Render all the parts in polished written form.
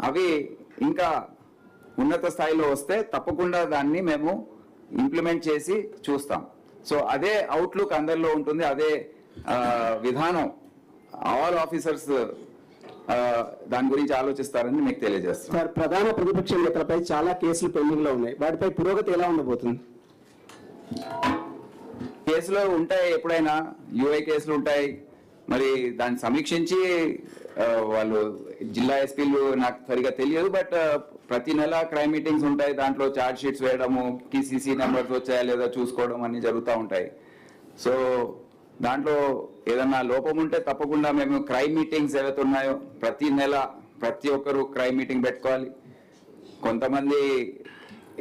అవి ఇంకా ఉన్నత స్థాయిలో వస్తే తప్పకుండా దాన్ని మేము ఇంప్లిమెంట్ చేసి చూస్తాం. సో అదే అవుట్లుక్ అందరిలో ఉంటుంది, అదే విధానం ఆల్ ఆఫీసర్స్ దాని గురించి ఆలోచిస్తారని మీకు తెలియజేస్తాం. సార్, ప్రధాన ప్రతిపక్ష నేతలపై చాలా కేసులు పెండింగ్ లో ఉన్నాయి, వాటిపై పురోగతి ఎలా ఉండబోతుంది? కేసులు ఉంటాయి, ఎప్పుడైనా యూఐ కేసులు ఉంటాయి. మరి దాన్ని సమీక్షించి వాళ్ళు జిల్లా ఎస్పీలు నాకు సరిగా తెలియదు, బట్ ప్రతి నెల క్రైమ్ మీటింగ్స్ ఉంటాయి, దాంట్లో ఛార్జ్ షీట్స్ వేయడము, సీసీ నెంబర్స్ వచ్చాయా లేదా చూసుకోవడం అన్ని జరుగుతూ ఉంటాయి. సో దాంట్లో ఏదన్నా లోపం ఉంటే తప్పకుండా మేము క్రైమ్ మీటింగ్స్ ఏవైతే ఉన్నాయో ప్రతి నెల ప్రతి ఒక్కరు క్రైమ్ మీటింగ్ పెట్టుకోవాలి. కొంతమంది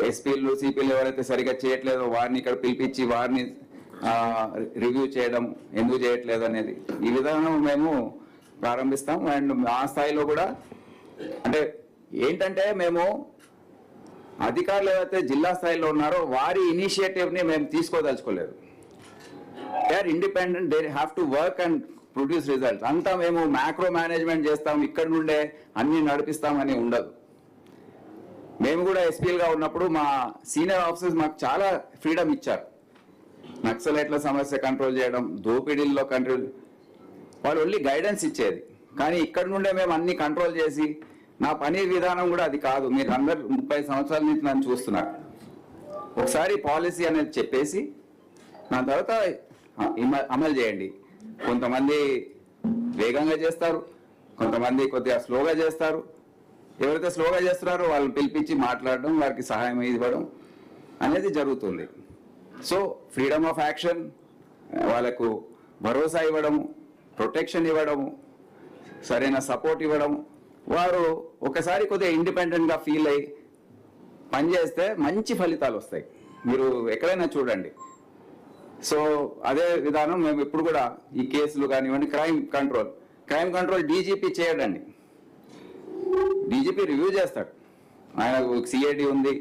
ఎస్పీలు సిపిలు ఎవరైతే సరిగా చేయట్లేదో వారిని ఇక్కడ పిలిపించి వారిని రివ్యూ చేయడం, ఎందుకు చేయట్లేదు అనేది ఈ విధానం మేము ప్రారంభిస్తాం. అండ్ ఆ స్థాయిలో కూడా అంటే ఏంటంటే మేము అధికారులు ఏవైతే జిల్లా స్థాయిలో ఉన్నారో వారి ఇనిషియేటివ్ని మేము తీసుకోదలుచుకోలేదు. They are independent, they have to work and produce results. అంతా మేము మ్యాక్రో మేనేజ్మెంట్ చేస్తాం, ఇక్కడ నుండే అన్ని నడిపిస్తామని ఉండదు. మేము కూడా ఎస్పీలుగా ఉన్నప్పుడు మా సీనియర్ ఆఫీసర్స్ మాకు చాలా ఫ్రీడమ్ ఇచ్చారు. నక్సలైట్ల సమస్య కంట్రోల్ చేయడం, దోపిడీల్లో కంట్రోల్, వాళ్ళు ఓన్లీ గైడెన్స్ ఇచ్చేది. కానీ ఇక్కడ నుండే మేము అన్ని కంట్రోల్ చేసి, నా పని విధానం కూడా అది కాదు. మీరు అందరు 30 సంవత్సరాల నుంచి నన్ను చూస్తున్నారు. ఒకసారి పాలసీ అనేది చెప్పేసి దాని తర్వాత అమలు చేయండి. కొంతమంది వేగంగా చేస్తారు, కొంతమంది కొద్దిగా స్లోగా చేస్తారు. ఎవరైతే స్లోగా చేస్తున్నారో వాళ్ళని పిలిపించి మాట్లాడడం, వారికి సహాయం ఇవ్వడం అనేది జరుగుతుంది. సో ఫ్రీడమ్ ఆఫ్ యాక్షన్, వాళ్ళకు భరోసా ఇవ్వడము, ప్రొటెక్షన్ ఇవ్వడము, సరైన సపోర్ట్ ఇవ్వడము, వారు ఒకసారి కొద్దిగా ఇండిపెండెంట్గా ఫీల్ అయ్యి పనిచేస్తే మంచి ఫలితాలు వస్తాయి. మీరు ఎక్కడైనా చూడండి. సో అదే విధానం మేము ఇప్పుడు కూడా ఈ కేసులు కానివ్వండి, క్రైమ్ కంట్రోల్ డీజీపీ చేయడండి. డీజీపీ రివ్యూ చేస్తాడు. ఆయనకు సిఐడి ఉంది,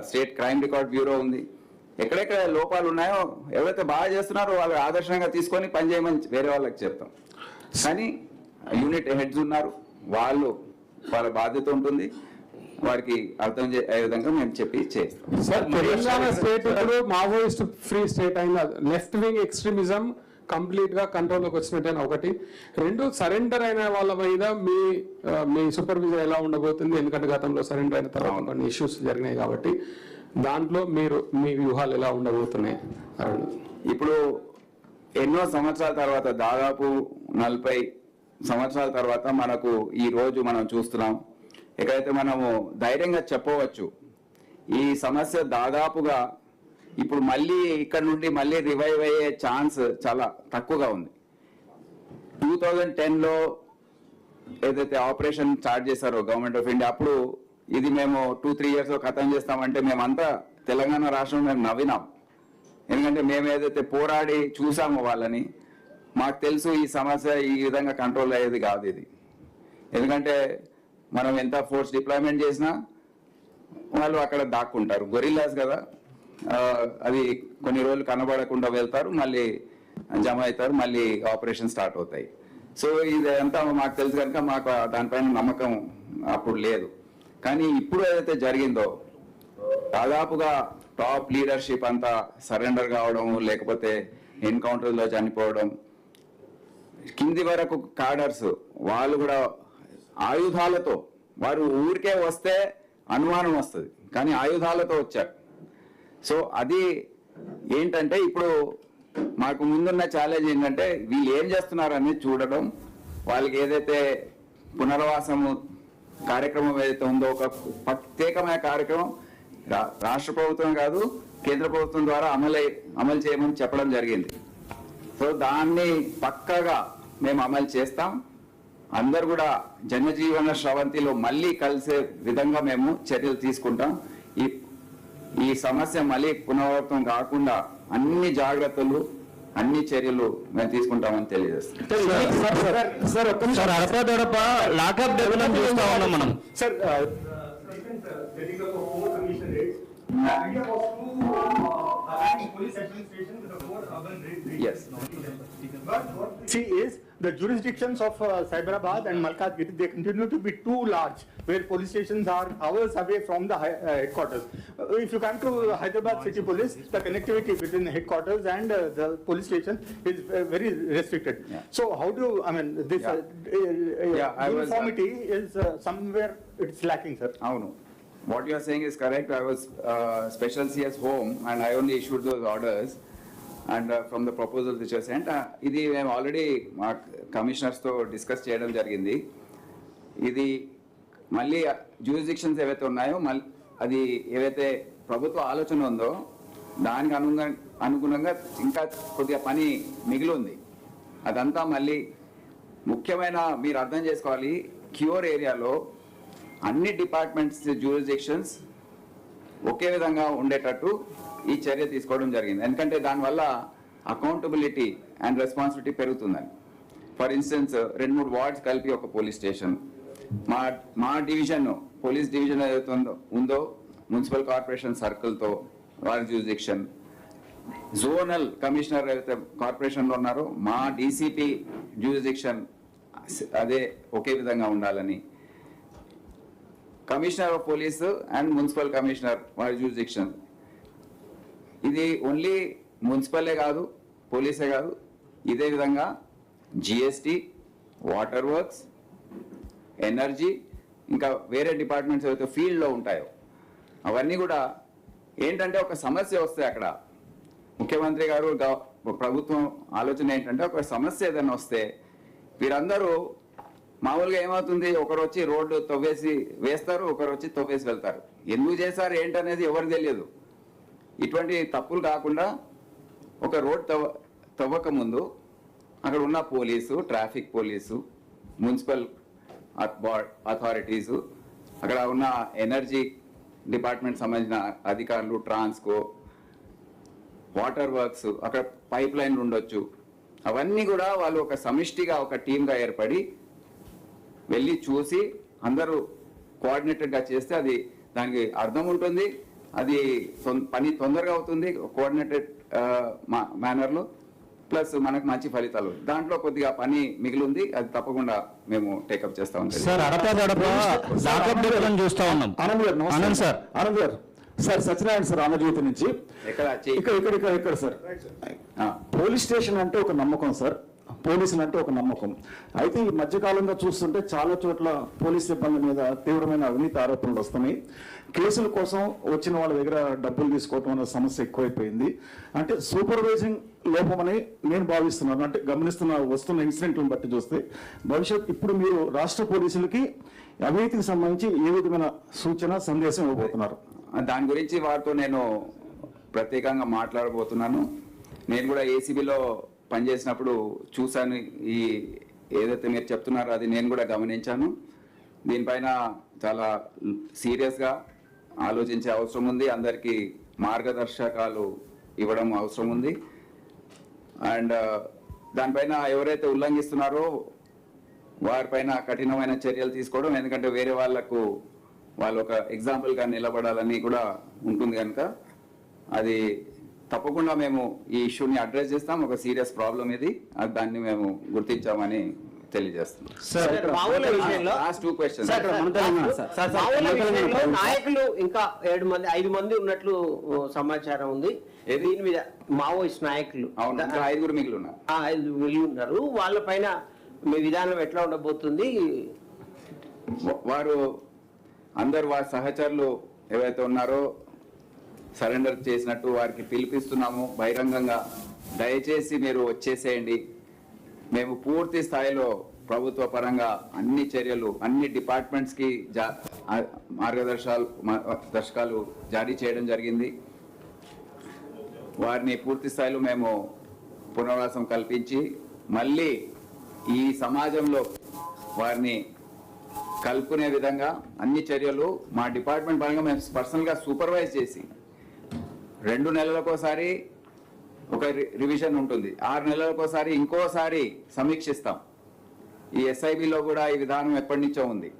స్టేట్ క్రైమ్ రికార్డ్ బ్యూరో ఉంది. ఎక్కడెక్కడ లోపాలు ఉన్నాయో ఎవరైతే బాగా చేస్తున్నారో వాళ్ళు ఆదర్శంగా తీసుకొని పనిచేయమని వేరే వాళ్ళకి చెప్తాం. కానీ యూనిట్ హెడ్స్ ఉన్నారు, వాళ్ళ బాధ్యత ఉంటుంది, వారికి అర్థం అయ్యే విధంగా మేము చెప్పి చేస్తాం. సార్, తెలంగాణ స్టేట్ ఇప్పుడు మావోయిస్ట్ ఫ్రీ స్టేట్ అయిన లెఫ్ట్ వింగ్ ఎక్స్ట్రీమిజం కంప్లీట్ గా కంట్రోల్లోకి వచ్చినట్టేనా ఒకటి. 2, సరెండర్ అయిన వాళ్ళ మీద మీ సూపర్విజన్ ఎలా ఉండబోతుంది? ఎందుకంటే గతంలో సరెండర్ అయిన తర్వాత కొన్ని ఇష్యూస్ జరిగినాయి కాబట్టి దాంట్లో మీ వ్యూహాలు ఎలా ఉండబోతున్నాయి? ఇప్పుడు ఎన్నో సంవత్సరాల తర్వాత, దాదాపు 40 సంవత్సరాల తర్వాత మనకు ఈ రోజు మనం చూస్తున్నాం. ఎక్కడైతే మనము ధైర్యంగా చెప్పవచ్చు ఈ సమస్య దాదాపుగా ఇప్పుడు మళ్ళీ ఇక్కడ నుండి మళ్ళీ రివైవ్ అయ్యే ఛాన్స్ చాలా తక్కువగా ఉంది. 2010లో ఏదైతే ఆపరేషన్ స్టార్ట్ చేశారో గవర్నమెంట్ ఆఫ్ ఇండియా, అప్పుడు ఇది మేము 2-3 ఇయర్స్లో ఖతం చేస్తామంటే మేమంతా తెలంగాణ రాష్ట్రం మేము నవ్వినాం. ఎందుకంటే మేము ఏదైతే పోరాడి చూసామో వాళ్ళని, మాకు తెలుసు ఈ సమస్య ఈ విధంగా కంట్రోల్ అయ్యేది కాదు ఇది. ఎందుకంటే మనం ఎంత ఫోర్స్ డిప్లాయ్మెంట్ చేసినా వాళ్ళు అక్కడ దాక్కుంటారు, గొరిల్లాస్ కదా. అది కొన్ని రోజులు కనబడకుండా వెళ్తారు, మళ్ళీ జమ అవుతారు, మళ్ళీ ఆపరేషన్ స్టార్ట్ అవుతాయి. సో ఇదంతా మాకు తెలుసు కనుక మాకు దానిపైన నమ్మకం అప్పుడు లేదు. కానీ ఇప్పుడు ఏదైతే జరిగిందో దాదాపుగా టాప్ లీడర్షిప్ అంతా సరెండర్ కావడం, లేకపోతే ఎన్కౌంటర్లో చనిపోవడం, కింది వరకు కాడర్స్ వాళ్ళు కూడా ఆయుధాలతో, వారు ఊరికే వస్తే అనుమానం వస్తుంది కానీ ఆయుధాలతో వచ్చారు. సో అది ఏంటంటే ఇప్పుడు మాకు ముందున్న ఛాలెంజ్ ఏంటంటే వీళ్ళు ఏం చేస్తున్నారని చూడడం, వాళ్ళకి ఏదైతే పునర్వాసము కార్యక్రమం ఏదైతే ఉందో ఒక ప్రత్యేకమైన కార్యక్రమం రాష్ట్ర ప్రభుత్వం కాదు కేంద్ర ప్రభుత్వం ద్వారా అమలు చేయమని చెప్పడం జరిగింది. సో దాన్ని పక్కగా మేము అమలు చేస్తాం. అందరు కూడా జనజీవన స్రవంతిలో మళ్ళీ కలిసే విధంగా మేము చర్యలు తీసుకుంటాం. ఈ సమస్య మళ్ళీ పునరావృతం కాకుండా అన్ని జాగ్రత్తలు, అన్ని చర్యలు మేము తీసుకుంటామని తెలియజేస్తాం. Yes. But what we see is the jurisdictions of Cyberabad and Malkatgiri, they continue to be too large, where police stations are hours away from the headquarters. If you come to Hyderabad City Police, the connectivity between the headquarters and the police station is very restricted. Yeah. So how do you, I mean, this Yeah, I was, uniformity is somewhere it's lacking, sir. అవును, what you are saying is correct. I was special CS home and I only issued those orders and from the proposal which was sent. ఇది మేము already మా కమిషనర్స్తో discuss చేయడం జరిగింది. ఇది మళ్ళీ జ్యూరిస్డిక్షన్స్ ఏవైతే ఉన్నాయో అది ఏవైతే ప్రభుత్వ ఆలోచన ఉందో దానికి అనుగుణంగా ఇంకా కొద్దిగా పని మిగిలి ఉంది. అదంతా మళ్ళీ ముఖ్యమైన మీరు అర్థం చేసుకోవాలి, క్యూర్ ఏరియాలో అన్ని డిపార్ట్మెంట్స్ జ్యూరిస్డిక్షన్స్ ఒకే విధంగా ఉండేటట్టు ఈ చర్య తీసుకోవడం జరిగింది. ఎందుకంటే దానివల్ల అకౌంటబిలిటీ అండ్ రెస్పాన్సిబిలిటీ పెరుగుతుందని. ఫర్ ఇన్స్టెన్స్ 2-3 వార్డ్స్ కలిపి ఒక పోలీస్ స్టేషన్, మా డివిజన్ పోలీస్ డివిజన్ ఏదైతే ఉందో మున్సిపల్ కార్పొరేషన్ సర్కిల్తో వారి జ్యూరిస్డిక్షన్, జోనల్ కమిషనర్ ఏదైతే కార్పొరేషన్లో ఉన్నారో మా డీసీపీ జ్యూరిస్డిక్షన్ అదే ఒకే విధంగా ఉండాలని, commissioner of police and municipal commissioner వారి జ్యూరిస్డిక్షన్. ఇది ఓన్లీ మున్సిపలే కాదు, పోలీసే కాదు, ఇదే విధంగా జిఎస్టీ, వాటర్ వర్క్స్, ఎనర్జీ, ఇంకా వేరే డిపార్ట్మెంట్స్ ఏవైతే ఫీల్డ్లో ఉంటాయో అవన్నీ కూడా ఏంటంటే ఒక సమస్య వస్తే అక్కడ ముఖ్యమంత్రి గారు ప్రభుత్వం ఆలోచన ఏంటంటే ఒక సమస్య ఏదైనా వస్తే వీరందరూ మామూలుగా ఏమవుతుంది, ఒకరు వచ్చి రోడ్డు తవ్వేసి వేస్తారు, ఒకరు వచ్చి తవ్వేసి వెళ్తారు. ఎందుకు చేశారు ఏంటనేది ఎవరికి తెలియదు. ఇటువంటి తప్పులు కాకుండా ఒక రోడ్ తవ్వక ముందు అక్కడ ఉన్న police, traffic police, municipal authorities, అక్కడ ఉన్న ఎనర్జీ డిపార్ట్మెంట్ సంబంధించిన అధికారులు, ట్రాన్స్కో, వాటర్ వర్క్స్, అక్కడ పైప్ లైన్లు ఉండొచ్చు, అవన్నీ కూడా వాళ్ళు ఒక సమిష్టిగా ఒక టీమ్గా ఏర్పడి వెళ్ళి చూసి అందరూ కోఆర్డినేటెడ్గా చేస్తే అది దానికి అర్థం ఉంటుంది, అది పని తొందరగా అవుతుంది కోఆర్డినేటెడ్ మేనర్లో, ప్లస్ మనకు మంచి ఫలితాలు. దాంట్లో కొద్దిగా పని మిగిలింది, అది తప్పకుండా మేము టేకప్ చేస్తా ఉంటాం. సార్ చూస్తా ఉన్నాం. ఆనంద్ సార్, ఆనంద్ గారు సార్, సత్యనారాయణ సార్ ఆంధ్రజ్యోతి నుంచి. ఇక్కడ సార్, పోలీస్ స్టేషన్ అంటే ఒక నమ్మకం సార్, పోలీసులు అంటే ఒక నమ్మకం. అయితే ఈ మధ్యకాలంగా చూస్తుంటే చాలా చోట్ల పోలీస్ సిబ్బంది మీద తీవ్రమైన అవినీతి ఆరోపణలు వస్తున్నాయి. కేసుల కోసం వచ్చిన వాళ్ళ దగ్గర డబ్బులు తీసుకోవటం అనే సమస్య ఎక్కువైపోయింది. అంటే సూపర్వైజింగ్ లోపమని నేను భావిస్తున్నాను. అంటే వస్తున్న ఇన్సిడెంట్లను బట్టి చూస్తే ఇప్పుడు మీరు రాష్ట్ర పోలీసులకి అవినీతికి సంబంధించి ఏ విధమైన సూచన సందేశం ఇవ్వబోతున్నారు? దాని గురించి వారితో నేను ప్రత్యేకంగా మాట్లాడబోతున్నాను. నేను కూడా ఏసీబీలో పనిచేసినప్పుడు చూశాను, ఈ ఏదైతే మీరు చెప్తున్నారో అది నేను కూడా గమనించాను. దీనిపైన చాలా సీరియస్గా ఆలోచించే అవసరం ఉంది, అందరికీ మార్గదర్శకాలు ఇవ్వడం అవసరం ఉంది. అండ్ దానిపైన ఎవరైతే ఉల్లంఘిస్తున్నారో వారిపైన కఠినమైన చర్యలు తీసుకోవడం, ఎందుకంటే వేరే వాళ్ళు ఒక ఎగ్జాంపుల్గా నిలబడాలని కూడా ఉంటుంది కనుక అది తప్పకుండా మేము ఈ ఇష్యూని అడ్రస్ చేస్తాం. ఒక సీరియస్ ప్రాబ్లం ఇది, దాన్ని మేము గుర్తించామని తెలియజేస్తున్నాం. నాయకులు ఇంకా 5 మంది ఉన్నట్లు సమాచారం ఉంది. దీని మీద మావోయిస్ట్ నాయకులు 5 మిగిలి ఉన్నారు. వాళ్ళ పైన మీ విధానం ఎట్లా ఉండబోతుంది? వారు అందరు వారి సహచరులు ఏవైతే ఉన్నారో సరెండర్ చేసినట్టు వారికి పిలిపిస్తున్నాము బహిరంగంగా. దయచేసి మీరు వచ్చేసేయండి. మేము పూర్తి స్థాయిలో ప్రభుత్వ పరంగా అన్ని చర్యలు, అన్ని డిపార్ట్మెంట్స్కి మార్గదర్శకాలు జారీ చేయడం జరిగింది. వారిని పూర్తి స్థాయిలో మేము పునరావాసం కల్పించి మళ్ళీ ఈ సమాజంలో వారిని కలుపుకునే విధంగా అన్ని చర్యలు మా డిపార్ట్మెంట్ పరంగా మేము పర్సనల్గా సూపర్వైజ్ చేసి 2 నెలలకోసారి ఒక రివిజన్ ఉంటుంది, 6 నెలలకోసారి ఇంకోసారి సమీక్షిస్తాం. ఈ ఎస్ఐబిలో కూడా ఈ విధానం ఎప్పటి నుంచో ఉంది.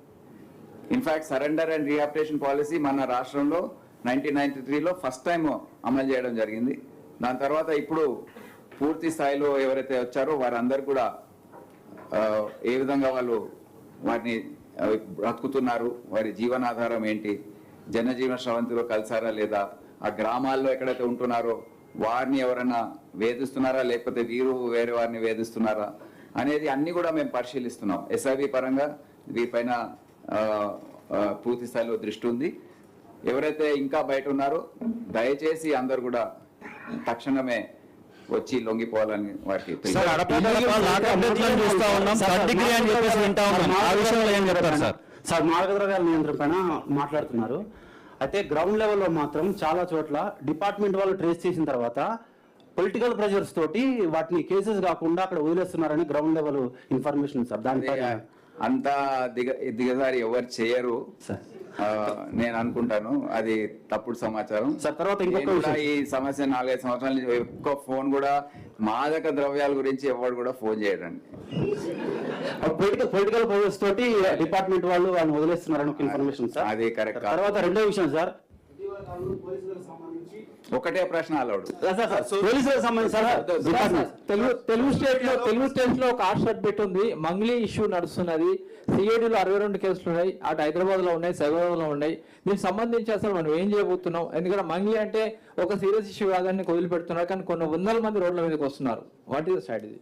In fact surrender and rehabilitation policy మన రాష్ట్రంలో 1993లో ఫస్ట్ టైం అమలు చేయడం జరిగింది. దాని తర్వాత ఇప్పుడు పూర్తి స్థాయిలో ఎవరైతే వచ్చారో వారందరూ కూడా ఏ విధంగా వాళ్ళు వాటిని బ్రతుకుతున్నారు, వారి జీవనాధారం ఏంటి, జనజీవన స్రవంతిలో కలిసారా లేదా, ఆ గ్రామాల్లో ఎక్కడైతే ఉంటున్నారో వారిని ఎవరైనా వేధిస్తున్నారా లేకపోతే వీరు వేరే వారిని వేధిస్తున్నారా అనేది అన్ని కూడా మేము పరిశీలిస్తున్నాం. ఎస్ఐబి పరంగా వీపైన పూర్తి స్థాయిలో దృష్టి ఉంది. ఎవరైతే ఇంకా బయట ఉన్నారో దయచేసి అందరు కూడా తక్షణమే వచ్చి లొంగిపోవాలని వారికి సార్, చూస్తా ఉన్నాం, థర్డ్ డిగ్రీ అని చెప్పేసి వింటా ఉన్నాం. ఆ విషయంలో ఏం చెప్తారు సార్? సార్, మాదక ద్రవ్యాల నియంత్రణ పైన మాట్లాడుతున్నారు. అయితే గ్రౌండ్ లెవెల్లో మాత్రం చాలా చోట్ల డిపార్ట్మెంట్ వాళ్ళు ట్రేస్ చేసిన తర్వాత పొలిటికల్ ప్రెషర్స్ తోటి వాటిని కేసెస్ కాకుండా అక్కడ వదిలేస్తున్నారని గ్రౌండ్ లెవెల్ ఇన్ఫర్మేషన్ సార్. దానిపైన అంతా దిగజారి ఎవరు చేయరు నేను అనుకుంటాను. అది తప్పుడు సమాచారం సార్. తర్వాత ఇంకొక నేను కూడా ఈ సమస్య 4-5 సంవత్సరాల నుంచి ఎక్కువ ఫోన్ కూడా మాదక ద్రవ్యాల గురించి ఎవరు కూడా ఫోన్ చేయడండి. పొలిటికల్ ప్రెషర్స్ తోటి డిపార్ట్మెంట్ వాళ్ళు వాళ్ళని వదిలేస్తున్నారని ఒక ఇన్ఫర్మేషన్ సార్. అది కరెక్ట్. తర్వాత రెండో విషయం సార్, ఒకటే ప్రశ్న అలౌడ్. పోలీసులకు సంబంధించి సార్, తెలుగు స్టేట్ లో ఒక ఆర్షట్ పెట్టి ఉంది. మంగ్లీ ఇష్యూ నడుస్తున్నది. సిఐడిలో 62 కేసులు ఉన్నాయి. అటు హైదరాబాద్ లో ఉన్నాయి, సైబరాబాద్ లో ఉన్నాయి. దీనికి సంబంధించి అసలు మనం ఏం చేయబోతున్నాం? ఎందుకంటే మంగ్లీ అంటే ఒక సీరియస్ ఇష్యూ కాదని వదిలిపెడుతున్నారు, కానీ కొన్ని వందల మంది రోడ్ల మీదకి వస్తున్నారు. What is strategy?